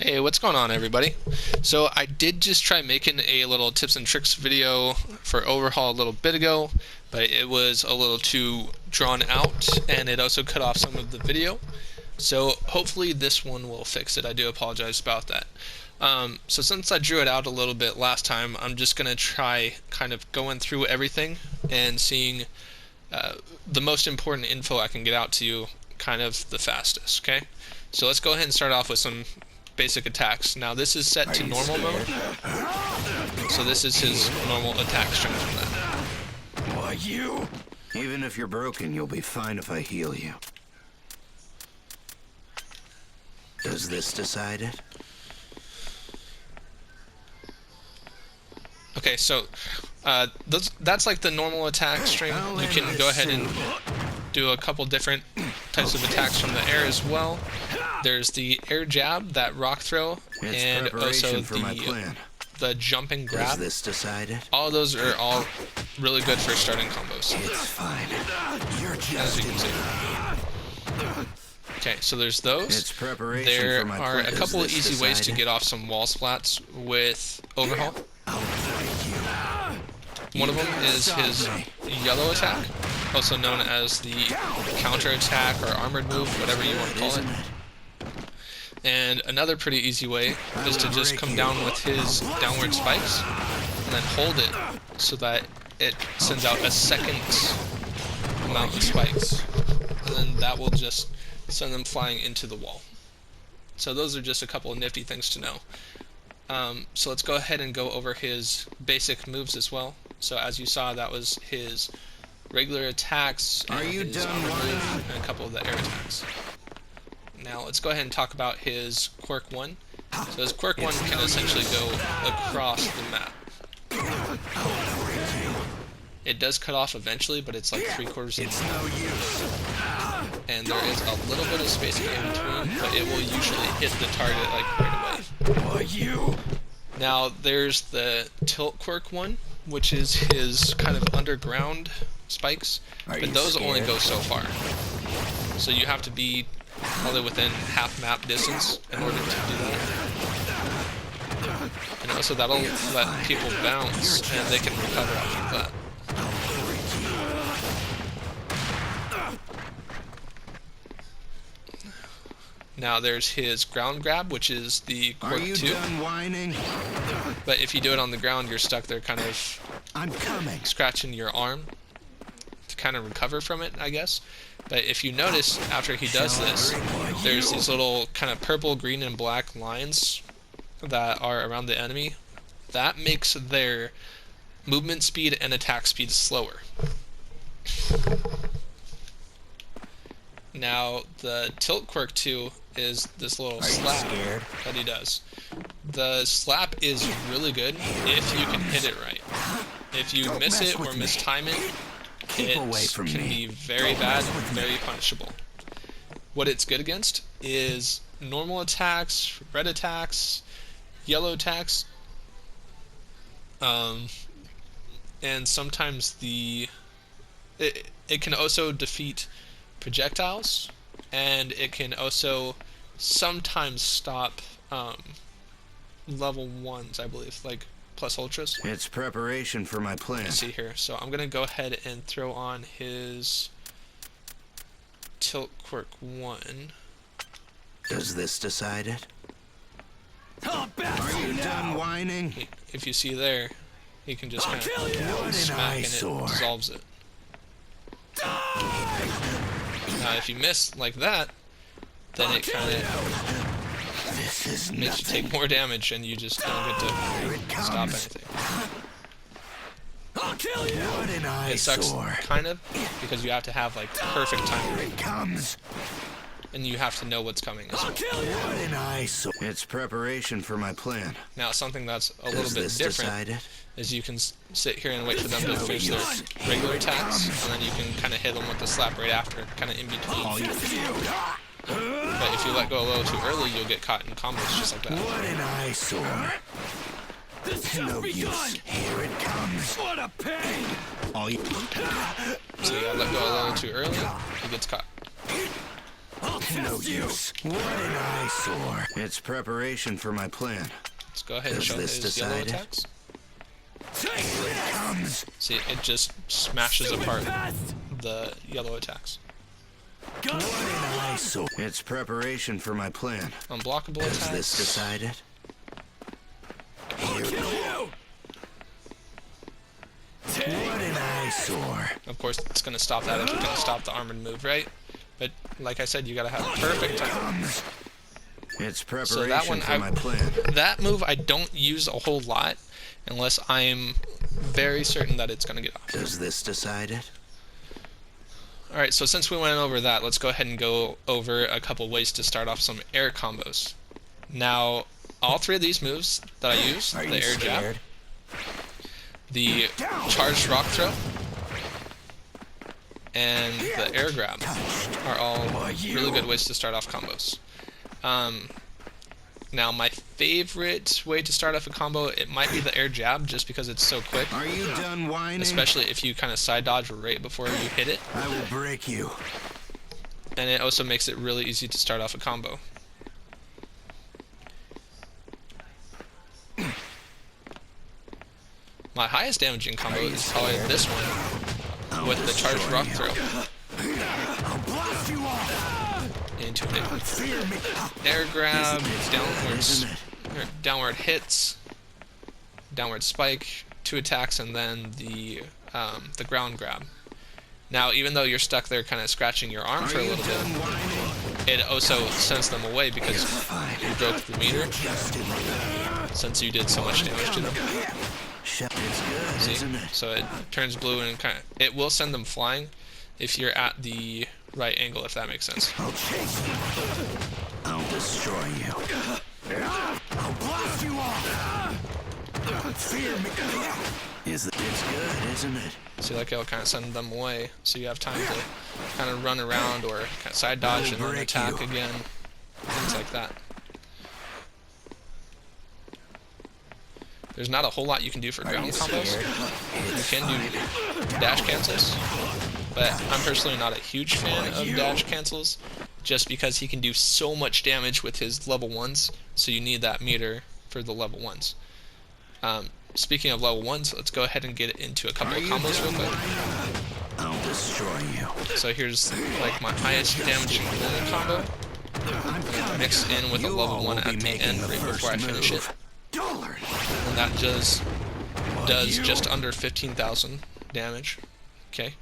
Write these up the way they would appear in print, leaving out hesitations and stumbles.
Hey, what's going on, everybody? So I did just try making a little tips and tricks video for Overhaul a little bit ago, but it was a little too drawn out and it also cut off some of the video. So hopefully this one will fix it. I do apologize about that. So since I drew it out a little bit last time, I'm just going to try kind of going through everything and seeing the most important info I can get out to you kind of the fastest, okay? So let's go ahead and start off with some basic attacks. Now this is set to normal mode, so this is his normal attack strength from that. Why you? Even if you're broken, you'll be fine if I heal you. Does this decide it? Okay, so that's like the normal attack string. You can go ahead and do a couple different types of attacks from the air as well. There's the air jab, that rock throw, and also the jumping grab. Does this decide it? All of those are all really good for starting combos. It's fine. You're just as you can see. Okay, so there's those. It's preparation there for my are plan. a couple of Does this easy ways to decide get off some wall splats with Overhaul. One of them is his yellow attack, also known as the counter attack or armored move, whatever you want to call it. And another pretty easy way is to just come down with his downward spikes and then hold it so that it sends out a second amount of spikes. And then that will just send them flying into the wall. So those are just a couple of nifty things to know. So let's go ahead and go over his basic moves as well. So as you saw, that was his regular attacks and his armor move and a couple of the air attacks. Now let's go ahead and talk about his quirk 1. So his quirk 1 can essentially go across the map. It does cut off eventually, but it's like 3/4 of the map. And there is a little bit of spacing in between, but it will usually hit the target like right away. Now there's the tilt quirk 1, which is his kind of underground spikes, but those only go so far. So you have to be probably within half map distance in order to do that. And also that'll let people bounce and they can recover after that. Now there's his ground grab, which is the quirk 2. But if you do it on the ground, you're stuck there kind of scratching your arm to kind of recover from it, I guess. But if you notice, after he does this, there's these little kind of purple, green, and black lines that are around the enemy. That makes their movement speed and attack speed slower. Now, the tilt quirk 2 is this little slap that he does. The slap is really good if you can hit it right. If you miss it or mistime it, it can be very bad, very punishable. What it's good against is normal attacks, red attacks, yellow attacks, and sometimes it can also defeat projectiles, and it can also sometimes stop level 1s, I believe, like plus ultras. It's preparation for my plan. Let's see here. So I'm gonna go ahead and throw on his tilt quirk 1. Does this decide it? Are you done whining? If you see there, he can just kind of smack and it dissolves it. Now if you miss like that, then it kind of makes you take more damage and you just don't get to stop anything. It sucks kind of because you have to have like perfect timing, and you have to know what's coming as well. It's preparation for my plan. Now something that's a little bit different is you can sit here and wait for them to finish their regular attacks, and then you can kind of hit them with the slap right after, kind of in between. But if you let go a little too early, you'll get caught in combos just like that. What an eyesore. No use. Here it comes. What a pain. So you gotta let go a little too early, he gets caught. No use. What an eyesore. It's preparation for my plan. Let's go ahead and show his yellow attacks. Here it comes. See, it just smashes apart the yellow attacks. What an eyesore. It's preparation for my plan. Unblockable Is attacks. this decided? Here we go. What an eyesore. Of course, it's going to stop that if you're going to stop the armored move, right? But like I said, you got to have perfect timing. It's preparation So that one, for my plan. that move I don't use a whole lot unless I'm very certain that it's going to get off. Does this decide it? Alright, so since we went over that, let's go ahead and go over a couple ways to start off some air combos. Now, all three of these moves that I use, the air jab, the charged rock throw, and the air grab are all really good ways to start off combos. Now, my favorite way to start off a combo, it might be the air jab, just because it's so quick. Are you done whining? Especially if you kind of side dodge right before you hit it. I will break you. And it also makes it really easy to start off a combo. My highest damaging combo is probably this one with the charged rock throw. I'll blast you off. Into an Fear me. air grab, Isn't it? downward hits, downward spike, 2 attacks, and then the ground grab. Now, even though you're stuck there kind of scratching your arm for a little bit, it also sends them away because you broke the meter, since you did so much damage to them. It's good, See? isn't it? So it turns blue and it will send them flying if you're at the right angle, if that makes sense. I'll chase you. I'll destroy you. I'll blast you off. Fear me. It's good, isn't it? See, like it'll kind of send them away, so you have time to kind of run around or kind of side dodge and then attack again, things like that. There's not a whole lot you can do for ground combos. You can do dash cancels, but I'm personally not a huge fan of dash cancels, just because he can do so much damage with his level 1s, so you need that meter for the level 1s. Speaking of level 1s, let's go ahead and get into a couple of combos real quick. I'll destroy you. So here's like my highest damaging rolling combo. I'm going to mix in with a level 1 at the end right before I finish it. And that does just under 15,000 damage. Okay.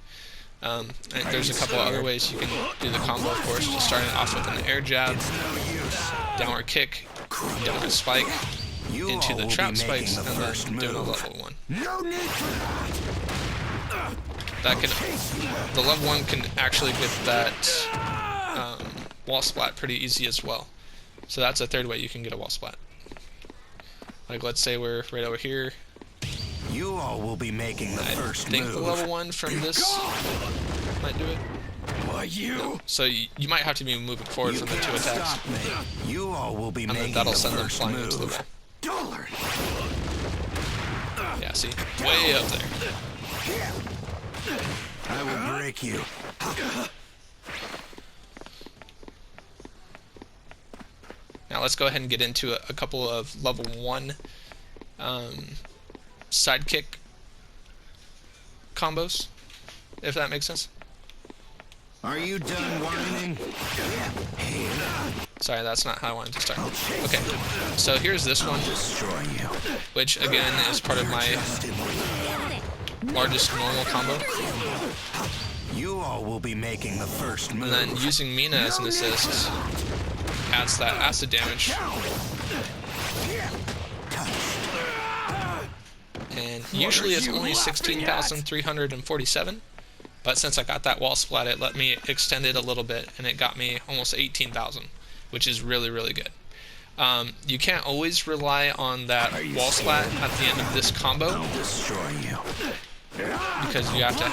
And there's a couple other ways you can do the combo, of course. Just starting off with an air jab, downward kick, downward spike, into the trap spikes, and then doing a level 1. The level 1 can actually get that wall splat pretty easy as well. So that's a third way you can get a wall splat. Like, let's say we're right over here. You all will be making the first move. I think the level 1 from this might do it. No. So you might have to be moving forward from the 2 attacks. You all will be and then that'll send them flying into the wall. Yeah, see? Way up there. I will break you. Now let's go ahead and get into a couple of level 1 sidekick combos, if that makes sense. Are you done whining? Sorry, that's not how I wanted to start. Okay, so here's this one, which again is part of my largest normal combo. You all will be making the first move. And then using Mina as an assist adds that acid damage. And usually it's only 16,347, but since I got that wall splat, it let me extend it a little bit, and it got me almost 18,000, which is really, really good. You can't always rely on that wall splat at the end of this combo, because you have to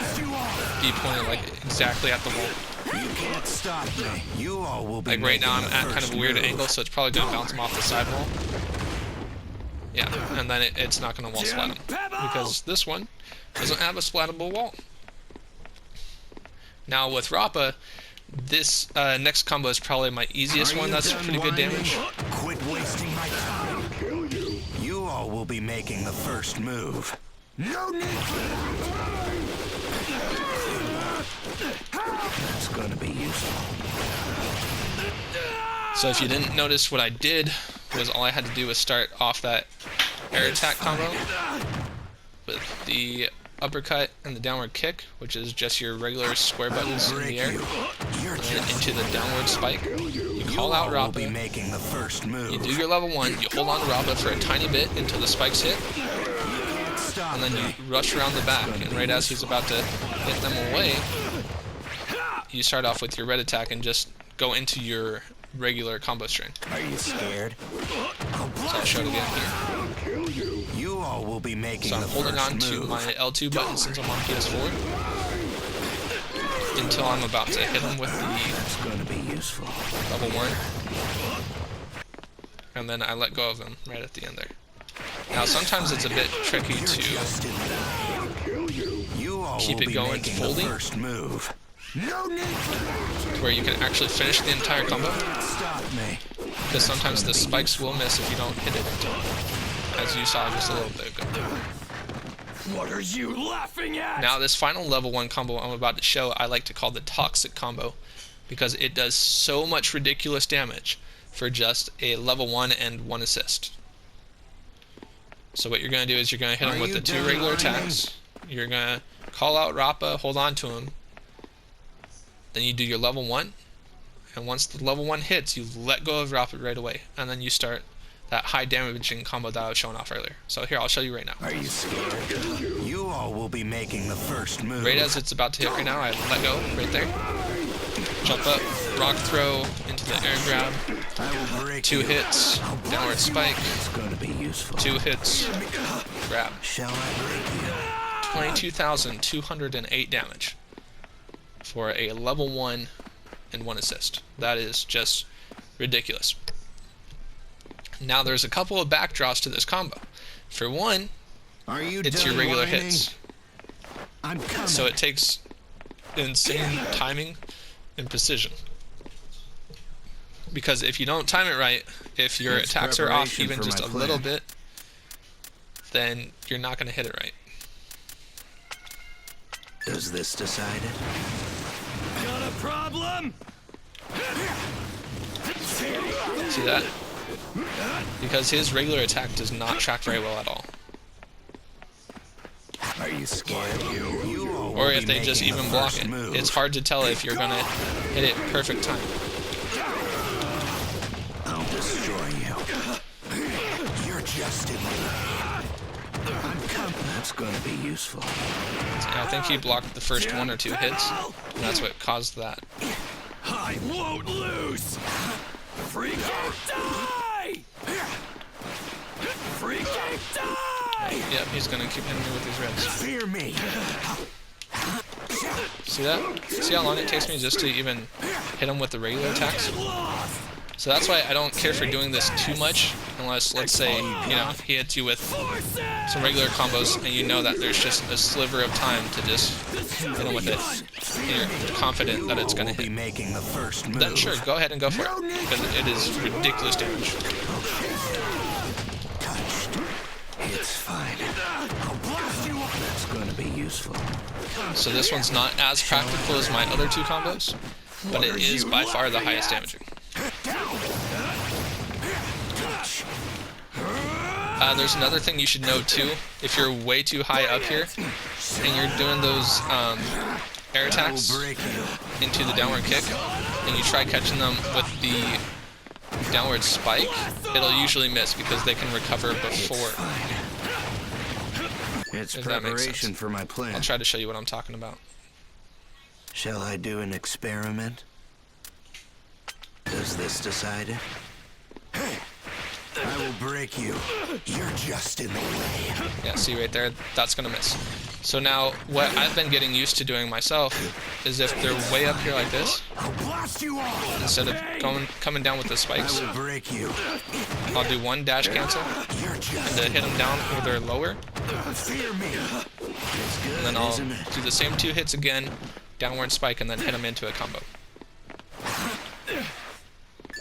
be pointed like exactly at the wall. You can't stop me. You all will be like right now I'm at kind of a weird move. angle, so it's probably going to bounce him off the side wall. Yeah, and then it's not going to wall splat him, because this one doesn't have a splatable wall. Now with Rappa, This next combo is probably my easiest one. That's pretty good damage. Quit wasting my time. You all will be making the first move. No need for That's going to be useful. So if you didn't notice, what I did was all I had to do was start off that air attack combo with the uppercut and the downward kick, which is just your regular square buttons in the air, and then into the downward spike. You call out Rappa, you do your level 1, you hold on to Rappa for a tiny bit until the spikes hit, and then you rush around the back, and right as he's about to hit them away, you start off with your red attack and just go into your regular combo string. Are you scared? So I'll show it again here. You all will be making So I'm holding on to my L2 button since I'm on PS4 until I'm about to hit him with the level 1. And then I let go of him right at the end there. Now sometimes it's a bit tricky to keep it going fully, to where you can actually finish the entire combo, because sometimes the spikes will miss if you don't hit it, as you saw just a little bit ago. What are you laughing at? Now this final level 1 combo I'm about to show, I like to call the Toxic Combo, because it does so much ridiculous damage for just a level 1 and 1 assist. So what you're going to do is you're going to hit him with the 2 regular attacks, you're going to call out Rappa, hold on to him, then you do your level 1, and once the level 1 hits, you let go of Rappa right away, and then you start that high damaging combo that I was showing off earlier. So here, I'll show you right now. Are you scared? You all will be making the first move. Right as it's about to hit right now, I let go right there. Jump up, rock throw into the air grab. 2 hits, downward spike. 2 hits, grab. 22,208 damage for a level 1 and 1 assist. That is just ridiculous. Now there's a couple of backdraws to this combo. For one, it's your regular hits. So it takes insane timing and precision. Because if you don't time it right, if your attacks are off even just a little bit, then you're not going to hit it right. Is this decided? Got a problem? See that? Because his regular attack does not track very well at all. Are you scared? Or if they just even block it. It's hard to tell if you're gonna hit it perfect time. I'll destroy you. You're just in the way. I'm coming. That's gonna be useful. I think he blocked the first 1 or 2 hits, and that's what caused that. I won't lose! Freaking die! Freaking die! Yep, he's gonna keep hitting me with these reds. Fear me. See that? See how long it takes me just to even hit him with the regular attacks? So that's why I don't care for doing this too much, unless, let's say, you know, he hits you with some regular combos and you know that there's just a sliver of time to just hit him with it, and you're confident that it's going to hit. Then sure, go ahead and go for it, because it is ridiculous damage. It's fine. That's going to be useful. So this one's not as practical as my other 2 combos, but it is by far the highest damaging. There's another thing you should know too. If you're way too high up here and you're doing those air attacks into the downward kick and you try catching them with the downward spike, it'll usually miss because they can recover before. It's preparation for my plan. I'll try to show you what I'm talking about. Shall I do an experiment? Does this decide it? I will break you. You're just in the way. Yeah, see right there? That's gonna miss. So now, what I've been getting used to doing myself is if they're way up here like this, instead of coming down with the spikes, I'll do 1 dash cancel, and to hit them down where they're lower, and then I'll do the same 2 hits again, downward spike, and then hit them into a combo.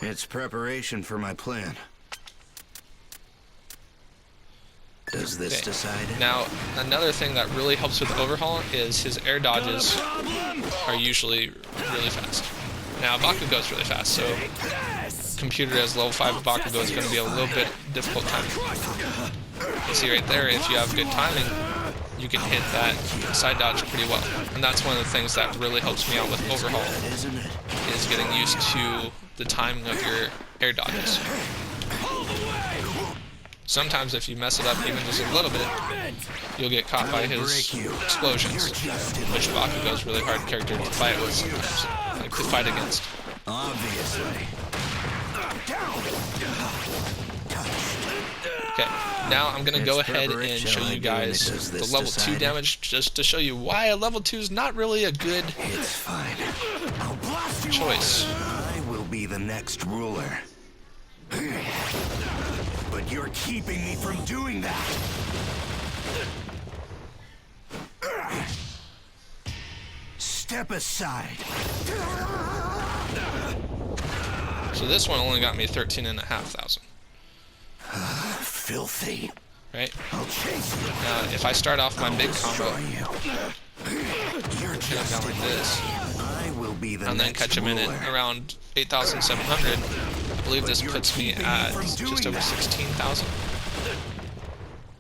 It's preparation for my plan. Does this decide it? Now, another thing that really helps with Overhaul is his air dodges are usually really fast. Now, Bakugo is really fast, so computer as level 5 Bakugo is going to be a little bit difficult timing. You see right there, if you have good timing, you can hit that side dodge pretty well. And that's one of the things that really helps me out with Overhaul, is getting used to the timing of your air dodges. Sometimes if you mess it up even just a little bit, you'll get caught by his explosions, which Bakugo is really hard character to fight with sometimes, like to fight against. Obviously. Okay, now I'm going to go ahead and show you guys the level 2 damage, just to show you why a level 2 is not really a good choice. I will be the next ruler. But you're keeping me from doing that. Step aside. So this one only got me 13,500. Filthy. Right? I'll chase you. Now, if I start off my big combo, You're and just I'm going like this, I will be the and then next catch him in ruler. at around 8,700, I believe this puts me at just over 16,000.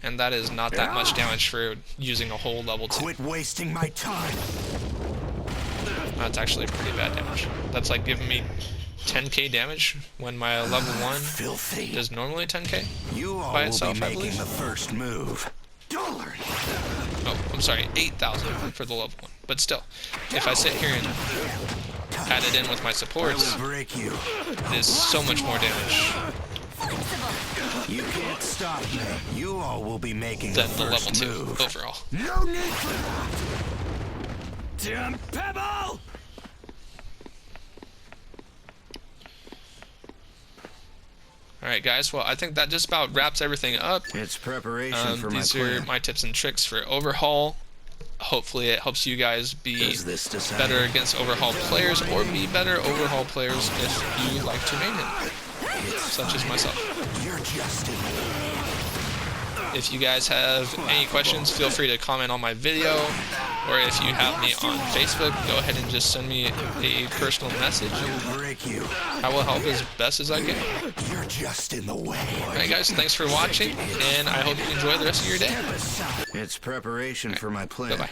And that is not that much damage for using a whole level 2. Quit wasting my time. That's actually pretty bad damage. That's like giving me 10k damage when my level 1 Filthy. is normally 10k You all by will itself, be I making believe. the first move. Dollar. Oh, I'm sorry, 8,000 for the level 1. But still, if I sit here and add it in with my I supports, will break you. it is so much more damage You can't stop me. You all will be making the than the level first 2 move. overall. No need for that. Damn pebble! Alright guys, well I think that just about wraps everything up. It's preparation for my These plan. are my tips and tricks for Overhaul. Hopefully it helps you guys be Does this decide better it? against Overhaul players, or be better Overhaul players if you like to main him, such as myself. You're just in the If you guys have any questions, feel free to comment on my video, or if you have me on Facebook, go ahead and just send me a personal message, and break you. I will help as best as I can. You're just in the way. Alright guys, thanks for watching, and I hope you enjoy the rest of your day. It's preparation for my plan. Bye-bye.